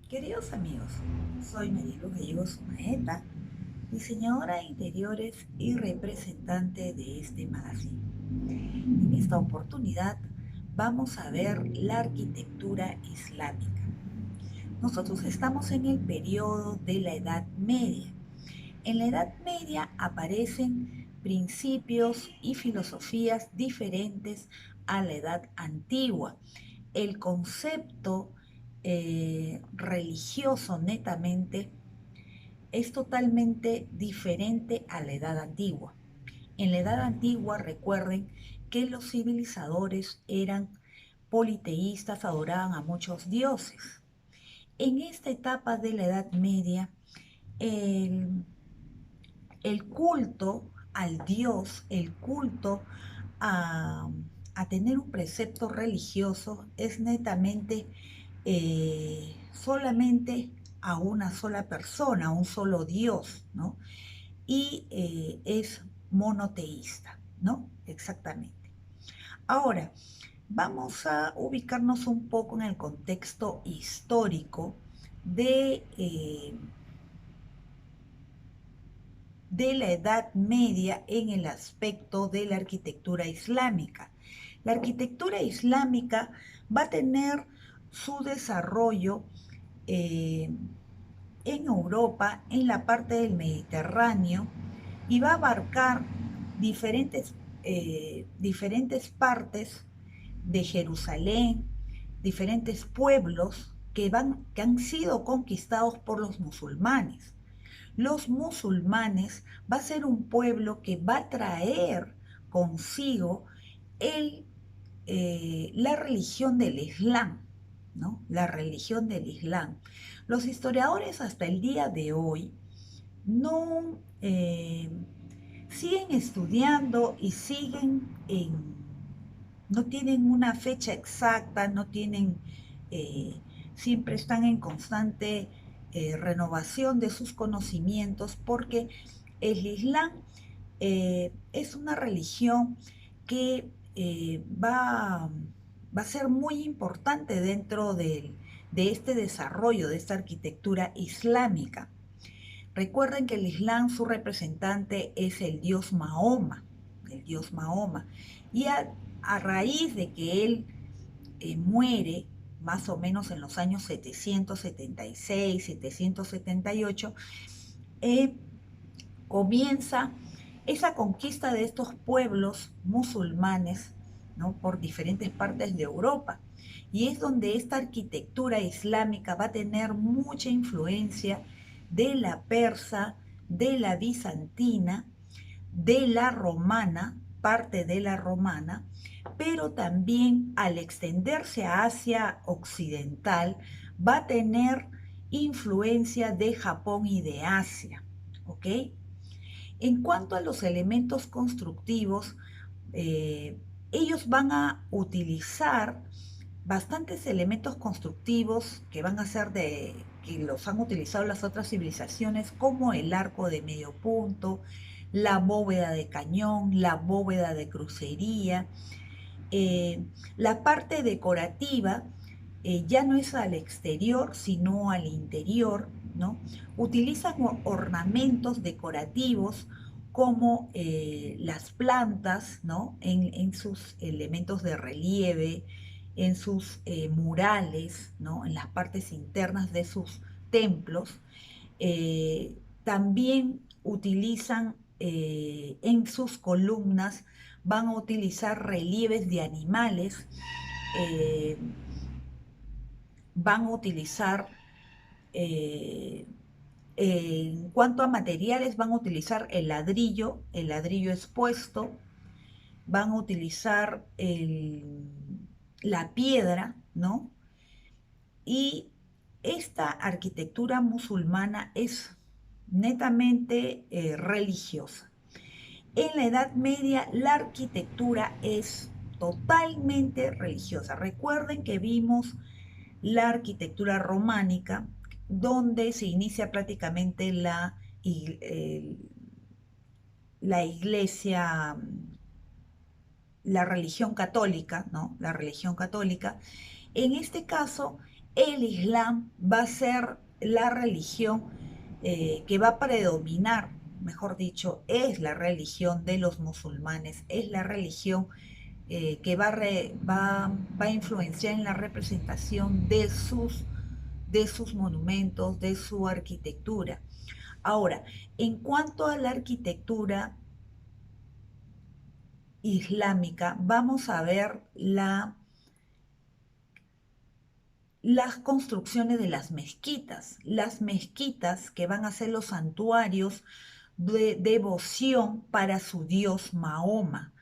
Queridos amigos, soy Marilu Gallegos Maeta, diseñadora de interiores y representante de este magazine. En esta oportunidad vamos a ver la arquitectura islámica. Nosotros estamos en el periodo de la Edad Media. En la Edad Media aparecen principios y filosofías diferentes a la Edad Antigua. El concepto religioso netamente es totalmente diferente a la Edad Antigua. En la Edad Antigua recuerden que los civilizadores eran politeístas, adoraban a muchos dioses. En esta etapa de la Edad Media, el, el culto al Dios, el culto a, a tener un precepto religioso es netamente solamente a una sola persona, a un solo Dios, ¿no? Y es monoteísta, ¿no? Exactamente. Ahora, vamos a ubicarnos un poco en el contexto histórico de la Edad Media en el aspecto de la arquitectura islámica. La arquitectura islámica va a tener su desarrollo eh, en Europa, en la parte del Mediterráneo, y va a abarcar diferentes partes de Jerusalén, diferentes pueblos que han sido conquistados por los musulmanes. Los musulmanes va a ser un pueblo que va a traer consigo la religión del Islam, ¿no? La religión del Islam. Los historiadores hasta el día de hoy no siguen estudiando y no tienen una fecha exacta, no tienen, siempre están en constante renovación de sus conocimientos porque el Islam es una religión que va a ser muy importante dentro de este desarrollo, de esta arquitectura islámica. Recuerden que el Islam, su representante es el dios Mahoma, el dios Mahoma. Y a raíz de que él muere, más o menos en los años 776, 778, eh, comienza esa conquista de estos pueblos musulmanes, ¿no? Por diferentes partes de Europa. Y es donde esta arquitectura islámica va a tener mucha influencia de la persa, de la bizantina, de la romana, parte de la romana, pero también al extenderse a Asia Occidental va a tener influencia de Japón y de Asia, ¿ok? En cuanto a los elementos constructivos, ellos van a utilizar bastantes elementos constructivos que van a ser que los han utilizado las otras civilizaciones, como el arco de medio punto, la bóveda de cañón, la bóveda de crucería. La parte decorativa ya no es al exterior, sino al interior, ¿no? Utilizan ornamentos decorativos como las plantas, ¿no? En sus elementos de relieve, en sus murales, ¿no? En las partes internas de sus templos. También utilizan en sus columnas, van a utilizar relieves de animales, eh, van a utilizar, eh, en cuanto a materiales, van a utilizar el ladrillo expuesto, van a utilizar la piedra, ¿no? Y esta arquitectura musulmana es netamente religiosa. En la Edad Media la arquitectura es totalmente religiosa. Recuerden que vimos la arquitectura románica, donde se inicia prácticamente la iglesia, la religión católica, ¿no? La religión católica. En este caso, el Islam va a ser la religión que va a predominar, mejor dicho, es la religión de los musulmanes, es la religión que va a influenciar en la representación de sus monumentos, de su arquitectura. Ahora, en cuanto a la arquitectura islámica, vamos a ver las construcciones de las mezquitas que van a ser los santuarios de devoción para su dios Mahoma.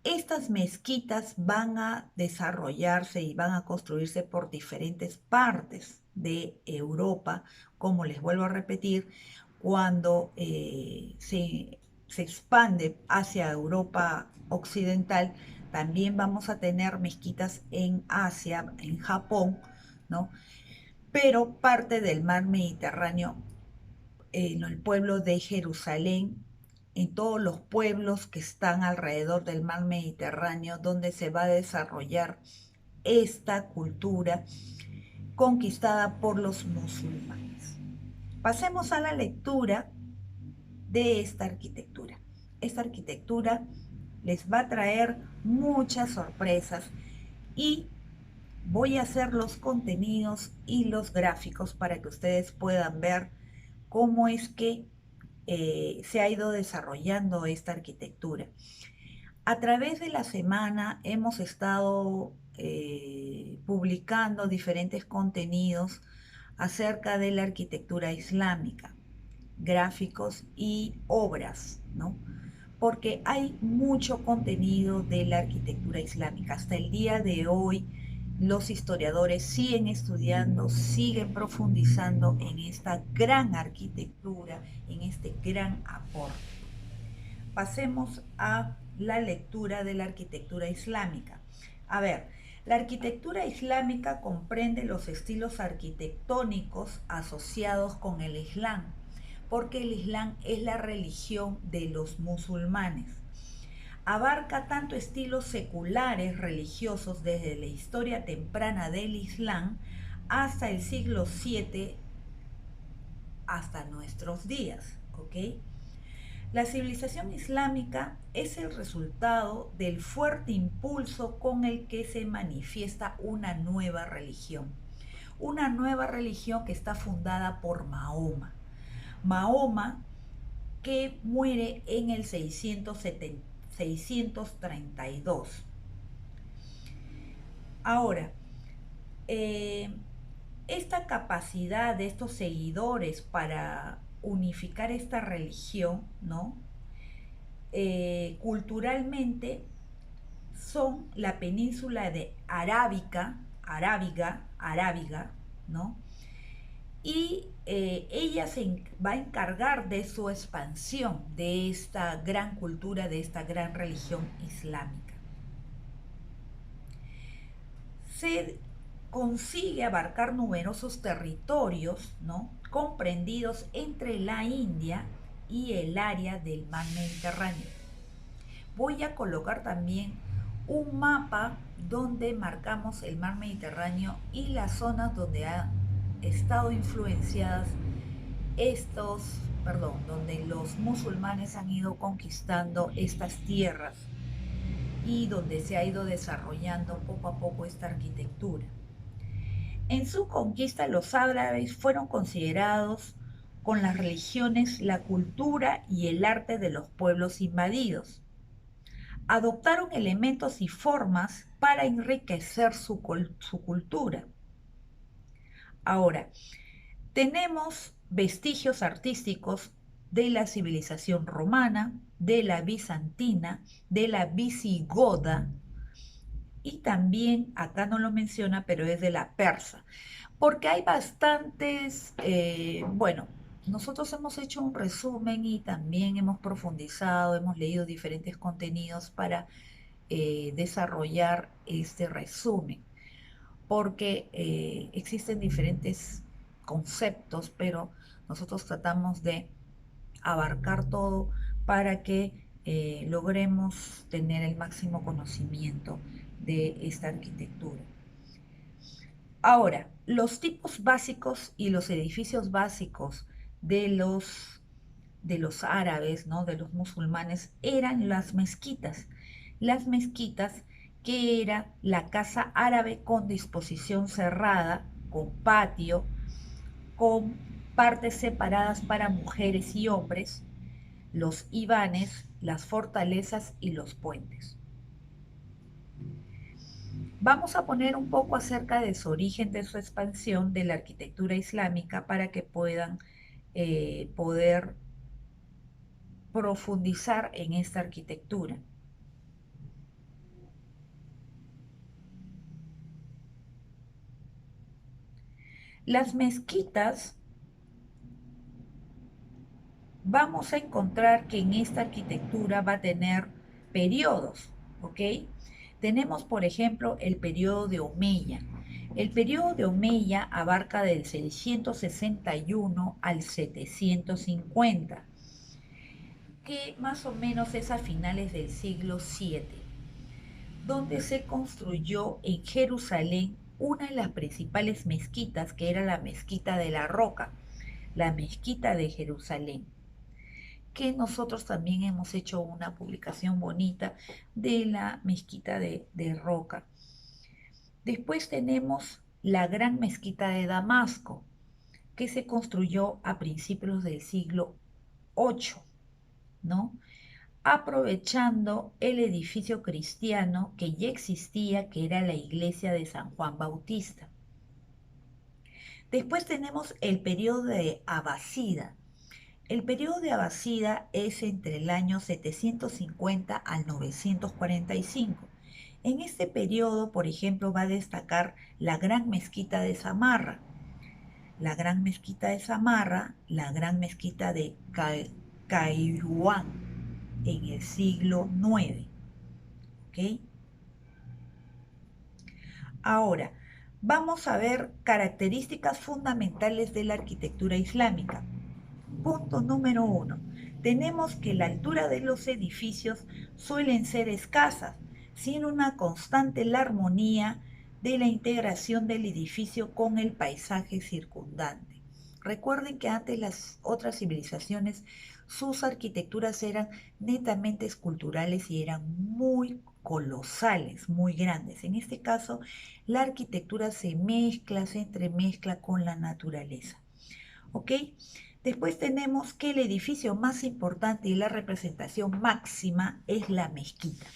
Estas mezquitas van a desarrollarse y van a construirse por diferentes partes de Europa, como les vuelvo a repetir, cuando se expande hacia Europa occidental, también vamos a tener mezquitas en Asia, en Japón, ¿no? Pero parte del mar Mediterráneo, en el pueblo de Jerusalén, en todos los pueblos que están alrededor del mar Mediterráneo, donde se va a desarrollar esta cultura conquistada por los musulmanes. Pasemos a la lectura de esta arquitectura. Esta arquitectura les va a traer muchas sorpresas y voy a hacer los contenidos y los gráficos para que ustedes puedan ver cómo es que se ha ido desarrollando esta arquitectura. A través de la semana hemos estado publicando diferentes contenidos acerca de la arquitectura islámica, gráficos y obras, ¿no? Porque hay mucho contenido de la arquitectura islámica. Hasta el día de hoy, los historiadores siguen estudiando, siguen profundizando en esta gran arquitectura, en este gran aporte. Pasemos a la lectura de la arquitectura islámica. A ver, la arquitectura islámica comprende los estilos arquitectónicos asociados con el Islam, porque el Islam es la religión de los musulmanes. Abarca tanto estilos seculares religiosos desde la historia temprana del Islam hasta el siglo VII hasta nuestros días, ¿ok? La civilización islámica es el resultado del fuerte impulso con el que se manifiesta una nueva religión que está fundada por Mahoma. Mahoma, que muere en el 632. Ahora, esta capacidad de estos seguidores para unificar esta religión, ¿no? Culturalmente son la península de Arábiga, ¿no? Y ella se va a encargar de su expansión, de esta gran cultura, de esta gran religión islámica. Se consigue abarcar numerosos territorios, ¿no?, comprendidos entre la India y el área del mar Mediterráneo. Voy a colocar también un mapa donde marcamos el mar Mediterráneo y las zonas donde han estado influenciadas donde los musulmanes han ido conquistando estas tierras y donde se ha ido desarrollando poco a poco esta arquitectura. En su conquista, los árabes fueron considerados con las religiones, la cultura y el arte de los pueblos invadidos. Adoptaron elementos y formas para enriquecer su cultura. Ahora, tenemos vestigios artísticos de la civilización romana, de la bizantina, de la visigoda, y también, acá no lo menciona, pero es de la persa, porque hay bastantes, nosotros hemos hecho un resumen y también hemos profundizado, hemos leído diferentes contenidos para desarrollar este resumen, porque existen diferentes conceptos, pero nosotros tratamos de abarcar todo para que logremos tener el máximo conocimiento de esta arquitectura. Ahora, los tipos básicos y los edificios básicos de los árabes, ¿no? De los musulmanes, eran las mezquitas. Las mezquitas, que era la casa árabe con disposición cerrada, con patio, con partes separadas para mujeres y hombres, los ibanes, las fortalezas y los puentes. Vamos a poner un poco acerca de su origen, de su expansión, de la arquitectura islámica para que puedan poder profundizar en esta arquitectura. Las mezquitas, vamos a encontrar que en esta arquitectura va a tener periodos, ¿ok? Tenemos, por ejemplo, el periodo de Omeya. El periodo de Omeya abarca del 661 al 750, que más o menos es a finales del siglo VII, donde se construyó en Jerusalén una de las principales mezquitas, que era la Mezquita de la Roca, la Mezquita de Jerusalén, que nosotros también hemos hecho una publicación bonita de la Mezquita de Roca. Después tenemos la Gran Mezquita de Damasco, que se construyó a principios del siglo VIII, ¿no? Aprovechando el edificio cristiano que ya existía, que era la iglesia de San Juan Bautista. Después tenemos el periodo de Abasida. El periodo de Abasida es entre el año 750 al 945. En este periodo, por ejemplo, va a destacar la Gran Mezquita de Samarra, la Gran Mezquita de Samarra, la Gran Mezquita de Kairouan en el siglo IX. ¿Ok? Ahora, vamos a ver características fundamentales de la arquitectura islámica. Punto número 1. Tenemos que la altura de los edificios suelen ser escasas, sin una constante la armonía de la integración del edificio con el paisaje circundante. Recuerden que antes las otras civilizaciones, sus arquitecturas eran netamente esculturales y eran muy colosales, muy grandes. En este caso, la arquitectura se entremezcla con la naturaleza. ¿Ok? Después tenemos que el edificio más importante y la representación máxima es la mezquita.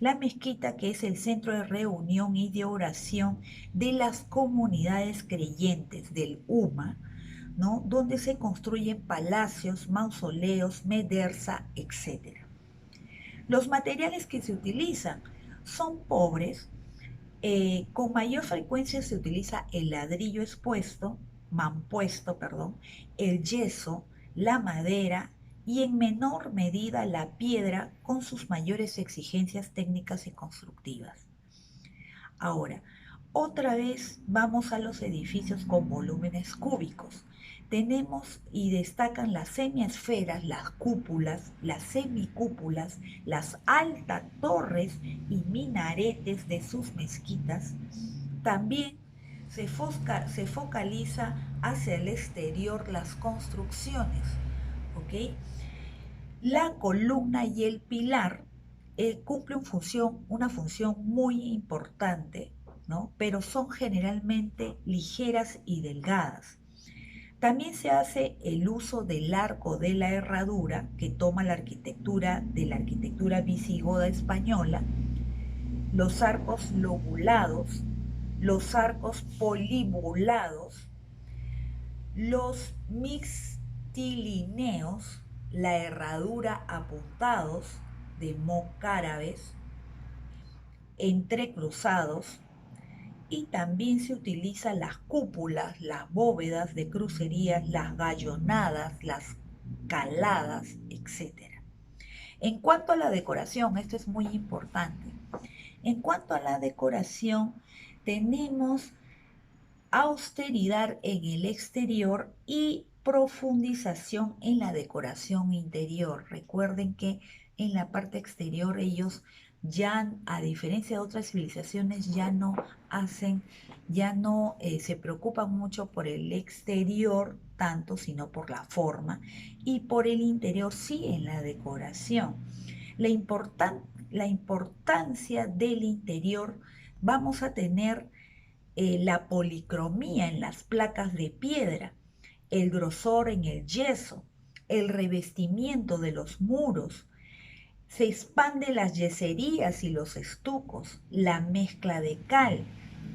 La mezquita, que es el centro de reunión y de oración de las comunidades creyentes del Umma, ¿no? Donde se construyen palacios, mausoleos, medersa, etc. Los materiales que se utilizan son pobres. Con mayor frecuencia se utiliza el ladrillo mampuesto, el yeso, la madera y en menor medida la piedra con sus mayores exigencias técnicas y constructivas. Ahora, otra vez vamos a los edificios con volúmenes cúbicos. Tenemos y destacan las semiesferas, las cúpulas, las semicúpulas, las altas torres y minaretes de sus mezquitas. También se focaliza hacia el exterior las construcciones, ¿ok? La columna y el pilar cumplen una función muy importante, ¿no? Pero son generalmente ligeras y delgadas. También se hace el uso del arco de la herradura, que toma la arquitectura de la arquitectura visigoda española, los arcos lobulados, los arcos polibulados, los mixtilineos, la herradura apuntados de mocárabes, entrecruzados, y también se utilizan las cúpulas, las bóvedas de crucerías, las gallonadas, las caladas, etc. En cuanto a la decoración, esto es muy importante. En cuanto a la decoración, tenemos austeridad en el exterior y profundización en la decoración interior. Recuerden que en la parte exterior ellos ya, a diferencia de otras civilizaciones, ya no se preocupan mucho por el exterior tanto, sino por la forma, y por el interior sí en la decoración. La, la importancia del interior, vamos a tener la policromía en las placas de piedra, el grosor en el yeso, el revestimiento de los muros, se expanden las yeserías y los estucos, la mezcla de cal,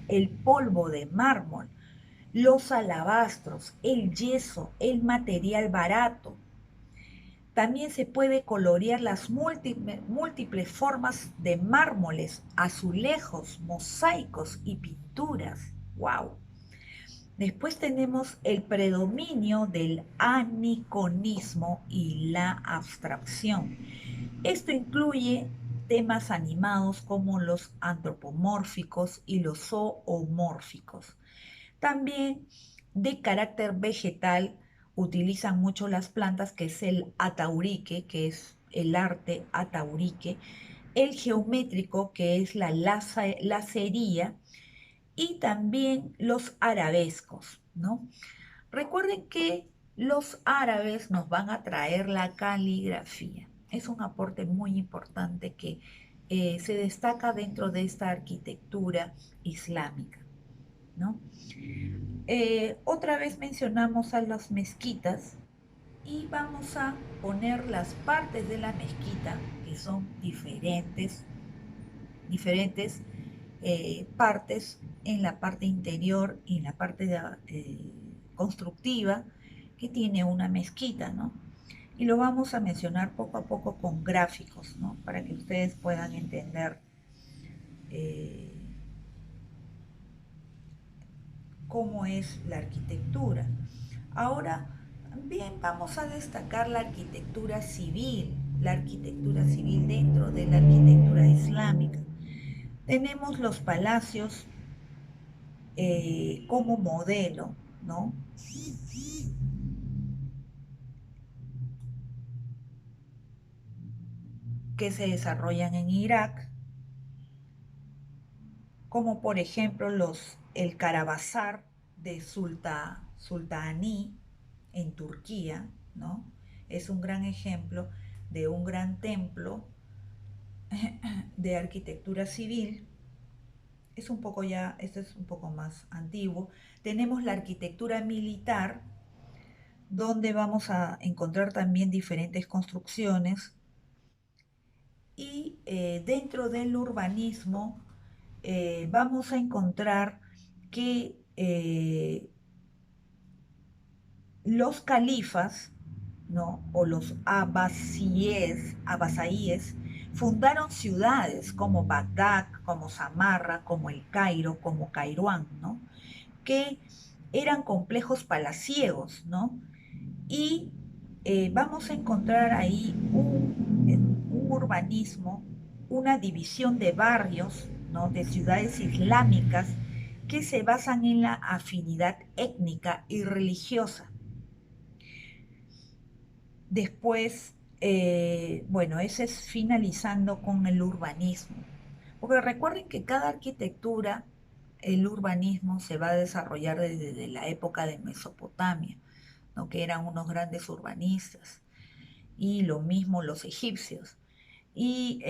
el polvo de mármol, los alabastros, el yeso, el material barato. También se puede colorear las múltiples formas de mármoles, azulejos, mosaicos y pinturas. ¡Wow! Después tenemos el predominio del aniconismo y la abstracción. Esto incluye temas animados como los antropomórficos y los zoomórficos. También de carácter vegetal utilizan mucho las plantas, que es el ataurique, que es el arte ataurique, el geométrico, que es la lacería, y también los arabescos, ¿no? Recuerden que los árabes nos van a traer la caligrafía. Es un aporte muy importante que se destaca dentro de esta arquitectura islámica, ¿no? Otra vez mencionamos a las mezquitas y vamos a poner las partes de la mezquita, que son diferentes partes en la parte interior y en la parte constructiva que tiene una mezquita, ¿no? Y lo vamos a mencionar poco a poco con gráficos, ¿no? Para que ustedes puedan entender eh, cómo es la arquitectura. Ahora, bien, vamos a destacar la arquitectura civil dentro de la arquitectura islámica. Tenemos los palacios como modelo, ¿no? Que se desarrollan en Irak, como por ejemplo el Karabazar de Sultaní en Turquía, ¿no? Es un gran ejemplo de un gran templo de arquitectura civil. Es un poco ya, esto es un poco más antiguo. Tenemos la arquitectura militar, donde vamos a encontrar también diferentes construcciones. Y dentro del urbanismo vamos a encontrar que los califas, ¿no? O los abasaíes, fundaron ciudades como Bagdad, como Samarra, como el Cairo, como Cairuán, ¿no? Que eran complejos palaciegos, ¿no? Y vamos a encontrar ahí un urbanismo, una división de barrios, ¿no? De ciudades islámicas que se basan en la afinidad étnica y religiosa. Después, bueno, ese es finalizando con el urbanismo. Porque recuerden que cada arquitectura, el urbanismo se va a desarrollar desde la época de Mesopotamia, ¿no? Que eran unos grandes urbanistas, y lo mismo los egipcios. Y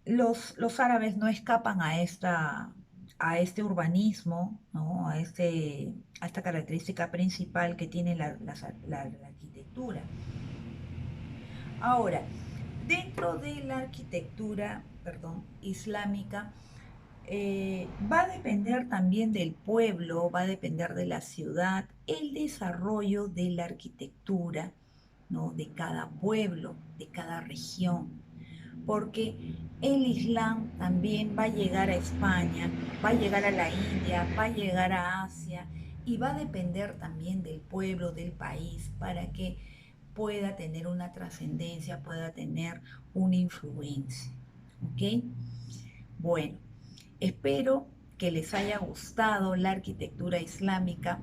los árabes no escapan a este urbanismo, ¿no? A esta característica principal que tiene la arquitectura. Ahora, dentro de la arquitectura, islámica, va a depender también del pueblo, va a depender de la ciudad, el desarrollo de la arquitectura, ¿no? De cada pueblo, de cada región, porque el Islam también va a llegar a España, va a llegar a la India, va a llegar a Asia, y va a depender también del pueblo, del país, para que pueda tener una trascendencia, pueda tener una influencia. ¿Ok? Bueno, espero que les haya gustado la arquitectura islámica.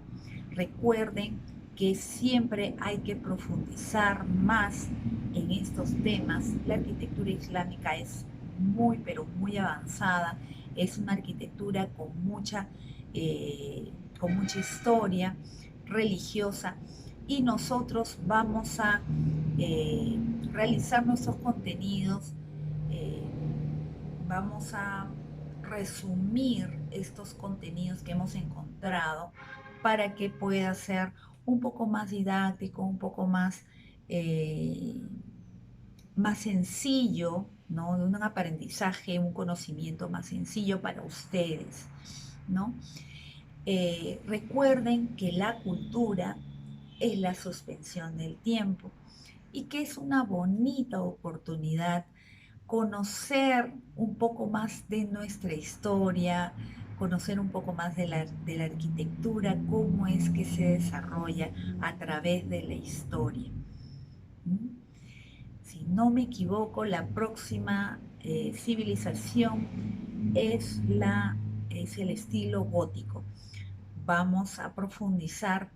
Recuerden que siempre hay que profundizar más en estos temas. La arquitectura islámica es muy, pero muy avanzada. Es una arquitectura con mucha historia religiosa y nosotros vamos a eh, realizar nuestros contenidos, eh, vamos a resumir estos contenidos que hemos encontrado para que pueda ser un poco más didáctico, un poco eh, más sencillo, ¿no? De un aprendizaje, un conocimiento más sencillo para ustedes, ¿no? Recuerden que la cultura es la suspensión del tiempo y que es una bonita oportunidad conocer un poco más de nuestra historia, conocer un poco más de la arquitectura, cómo es que se desarrolla a través de la historia. ¿Mm? Si no me equivoco, la próxima civilización es, es el estilo gótico. Vamos a profundizar